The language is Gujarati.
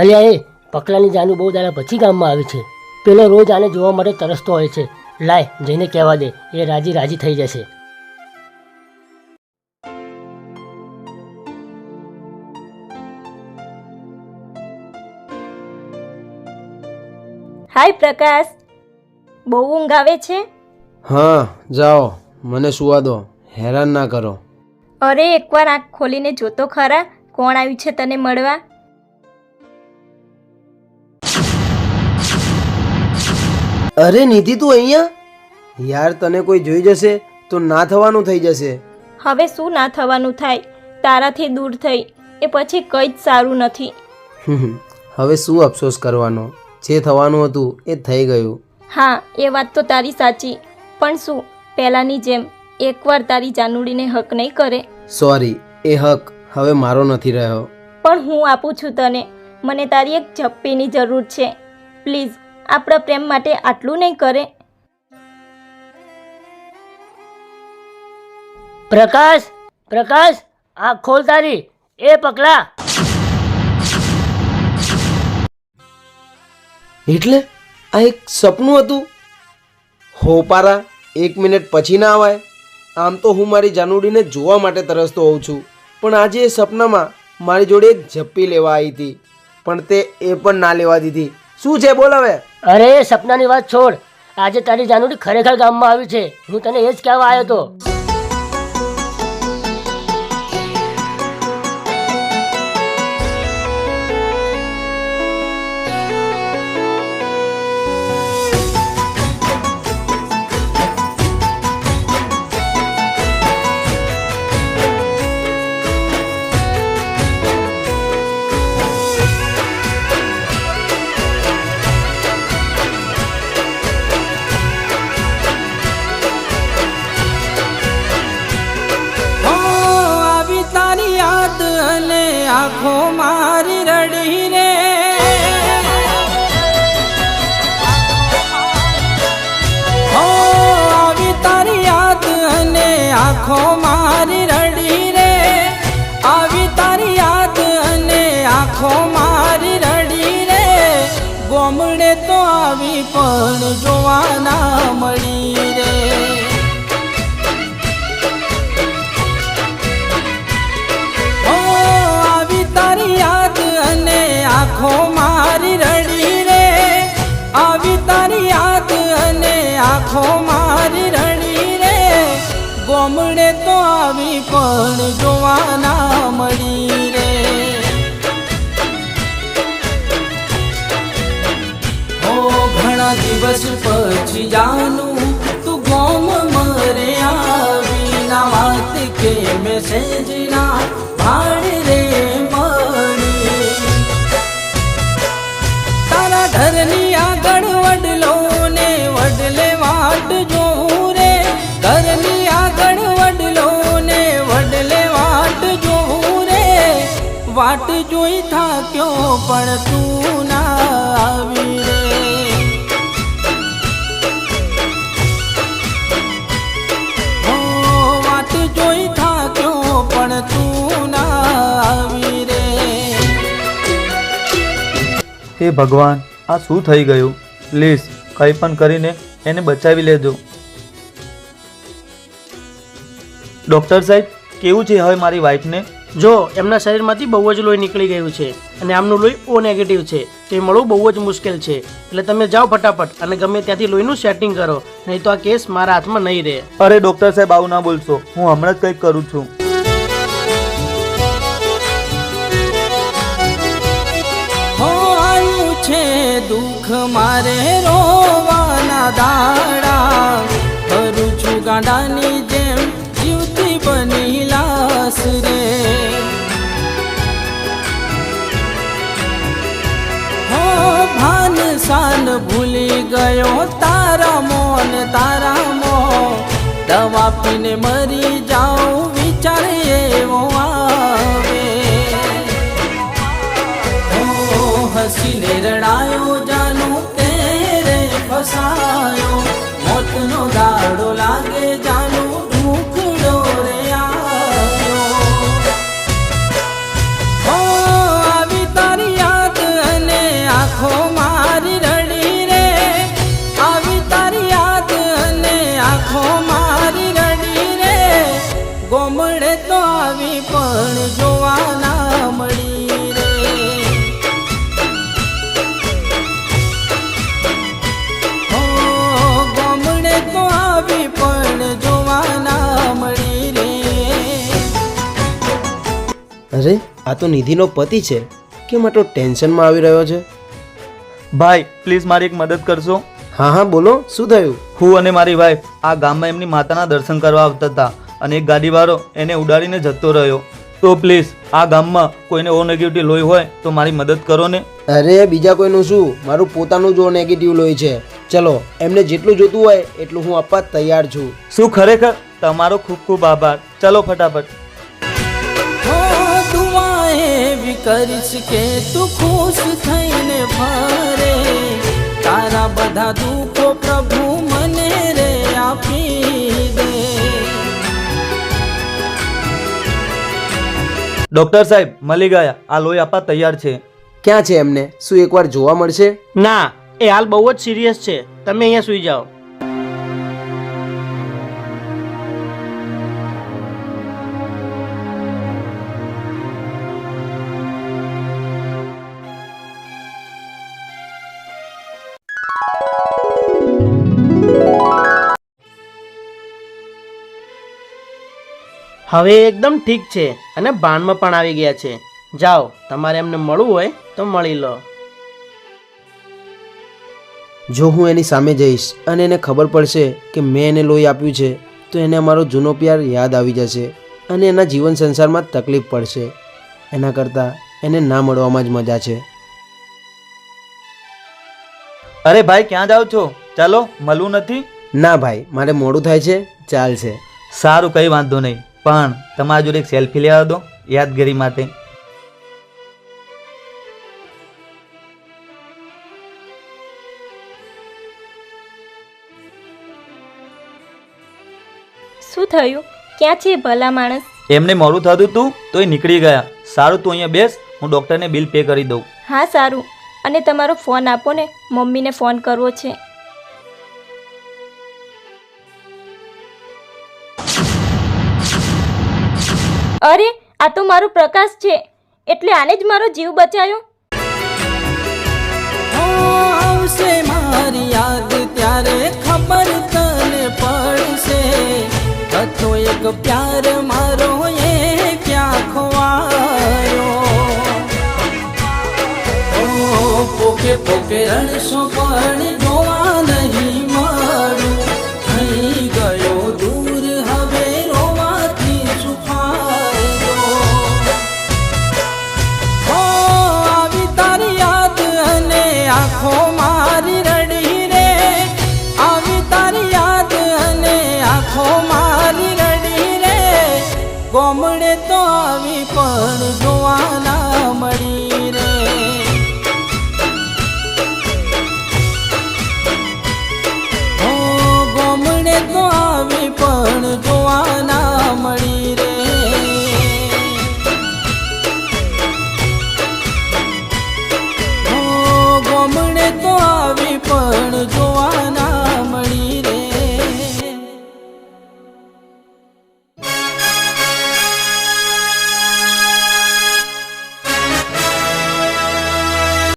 અલ્યા એ પકલાની જાનુ બહુ દાડા પછી ગામમાં આવી છે. પેલો રોજ આને જોવા માટે તરસતો હોય છે. લાય જઈને કહેવા દે, એ રાજી રાજી થઈ જશે. હાય પ્રકાશ, બહુ ઊંઘ આવે છે? હા જાઓ, મને સુવા દો, હેરાન ના કરો. અરે એકવાર આંખ ખોલીને જોતો ખરા, કોણ આવ્યું છે તને મળવા? અરે નિધિ તું અહીંયા? યાર તને કોઈ જોઈ જશે તો ના થવાનું થઈ જશે. હવે શું ના થવાનું થાય? તારાથી દૂર થઈ એ પછી કંઈ જ સારું નથી. હવે શું અફસોસ કરવાનો? જે થવાનું હતું એ થઈ ગયું. હા એ વાત તો તારી સાચી, પણ શું પહેલાંની જેમ એકવાર તારી જાનુડીને હક નહીં કરે? સોરી, એ હક હવે મારો નથી રહ્યો. પણ હું આપું છું તને. મને તારી એક ઝપ્પીની જરૂર છે. પ્લીઝ આપણા પ્રેમ માટે આટલું નહીં કરે? પ્રકાશ, પ્રકાશ, આંખ ખોલ તારી. એ પકલા. એટલે આ એક સપનું હતું? હો પારા, 1 મિનિટ પછી ના આવાય? આમ તો હું મારી જાનુડીને જોવા માટે તરસતો હોઉં છું, પણ આજે એ સપનામાં મારી જોડે એક ઝપ્પી લેવા આવી હતી, પણ તે એ પણ ના લેવા દીધી. શું છે બોલ હવે? અરે સપનાની વાત છોડ. આજે તારી જાનુડી ખરેખર ગામમાં આવી છે. હું તને એ જ કહેવા આવ્યો હતો. આંખો મારી રડી રે, હો આવી તારી યાદ અને આંખો મારી રડી રે, આવી તારી યાદ અને આંખો મારી રડી રે. ગોમડે તો આવી પણ જોવા ના મળી રે. આંખો મારી રડી રે, આવી તારી યાદ અને આંખો મારી રડી રે. ગોમડે તો આવી પણ જોવા ના મળી રે. હો ઘણા દિવસ પછી જાનું તું ગોમ મરે આવી, ના વાત કે મેસેજ ના ભાડ રે ઘરની આગળ વડલો ને વડલે વાટ જોઉં રે. ઘરની આગળ વડલો ને વડલે વાટ જોઉં રે. વાટ જોઈ થાક્યો પણ તું ના આવી રે. હો વાટ જોઈ થાક્યો પણ તું ના આવી રે. હે ભગવાન, આ શું થઈ ગયું? પ્લીઝ કંઈ પણ કરીને એને બચાવી લેજો. ડૉક્ટર સાહેબ, કેવું છે હવે મારી વાઈફને? જો એમના શરીરમાંથી બહુ જ લોહી નીકળી ગયું છે અને આમનું લોહી O નેગેટિવ છે. તે મળવું બહુ જ મુશ્કેલ છે. એટલે તમે જાઓ ફટાફટ અને ગમે ત્યાંથી લોહીનું સેટિંગ કરો, નહીં તો આ કેસ મારા હાથમાં નહીં રહે. અરે ડૉક્ટર સાહેબ, આવું ના બોલશો. હું હમણાં જ કંઈક કરું છું. દુઃખ મારે રોવાના દાડા, કરું છું ગાંડાની જેમ જીવતી બની લાશ રે. હો ભાન સાન ભૂલી ગયો તારા મોન તારા મો. દવા પીને મરી જાઉં વિચાર એવો આવે. હસીને રડાયો જાનું તેરે ફસાયો, મોતનો દાડો લાગે જાનું ઢૂકડો રે આવ્યો. હો આવી તારી યાદ આ તો નિધિનો પતિ છે, કેમ આટલો ટેન્શનમાં આવી રહ્યો છે? ભાઈ પ્લીઝ મારી એક મદદ કરશો? હા હા બોલો, શું થયું? હું અને મારી વાઈફ આ ગામમાં એમની માતાના દર્શન કરવા આવતા હતા અને એક ગાડીવાળો એને ઉડાડીને જતો રહ્યો. તો પ્લીઝ આ ગામમાં કોઈને ઓ નેગેટિવ લોહી હોય તો મારી મદદ કરો ને. અરે બીજા કોઈનું શું, મારું પોતાનું જ નેગેટિવ લોહી છે. ચલો, એમને જેટલું જોતું હોય એટલું હું આપવા તૈયાર છું. શું ખરેખર? તમારો ખૂબ ખૂબ આભાર. ચલો ફટાફટ. હો દુઆ એવી કરીશ કે તું ખુશ થઈને ફરે, તારા બધા દુઃખો પ્રભુ મને રે આપી દે. ડૉક્ટર સાહેબ મળી ગયા. આ લોહી આપવા તૈયાર છે. ક્યાં છે એમને? શું એકવાર જોવા મળશે? ના, એ હાલ બહુ જ સિરિયસ છે. તમે અહીંયા સૂઈ જાઓ. હવે એકદમ ઠીક છે અને ભાનમાં પણ આવી ગયા છે. જાઓ, તમારે એમને મળવું હોય તો મળી લો. જો હું એની સામે જઈશ અને એને ખબર પડશે કે મેં એને લોહી આપ્યું છે તો એને અમારો જૂનો પ્યાર યાદ આવી જશે અને એના જીવન સંસારમાં તકલીફ પડશે. એના કરતાં એને ના મળવામાં જ મજા છે. અરે ભાઈ ક્યાં જાઓ છો? ચાલો, મળવું નથી? ના ભાઈ, મારે મોડું થાય છે, ચાલશે. સારું, કંઈ વાંધો નહીં, પણ તમારા જોડે એક સેલ્ફી લેવા દો યાદગીરી માટે. શું થયું? ક્યાં છે ભલા માણસ? એમને મોડું થતું હતું તો એ નીકળી ગયા. સારું, તું અહીંયા બેસ, હું ડૉક્ટરને બિલ પે કરી દઉં. હા સારું. અને તમારો ફોન આપો ને, મમ્મીને ફોન કરવો છે. અરે આ તો મારો પ્રકાશ છે, એટલે આને જ મારો જીવ બચાયો. હો આવશે મારી યાદ ત્યારે ખબર તને પડશે, હતો એક પ્યાર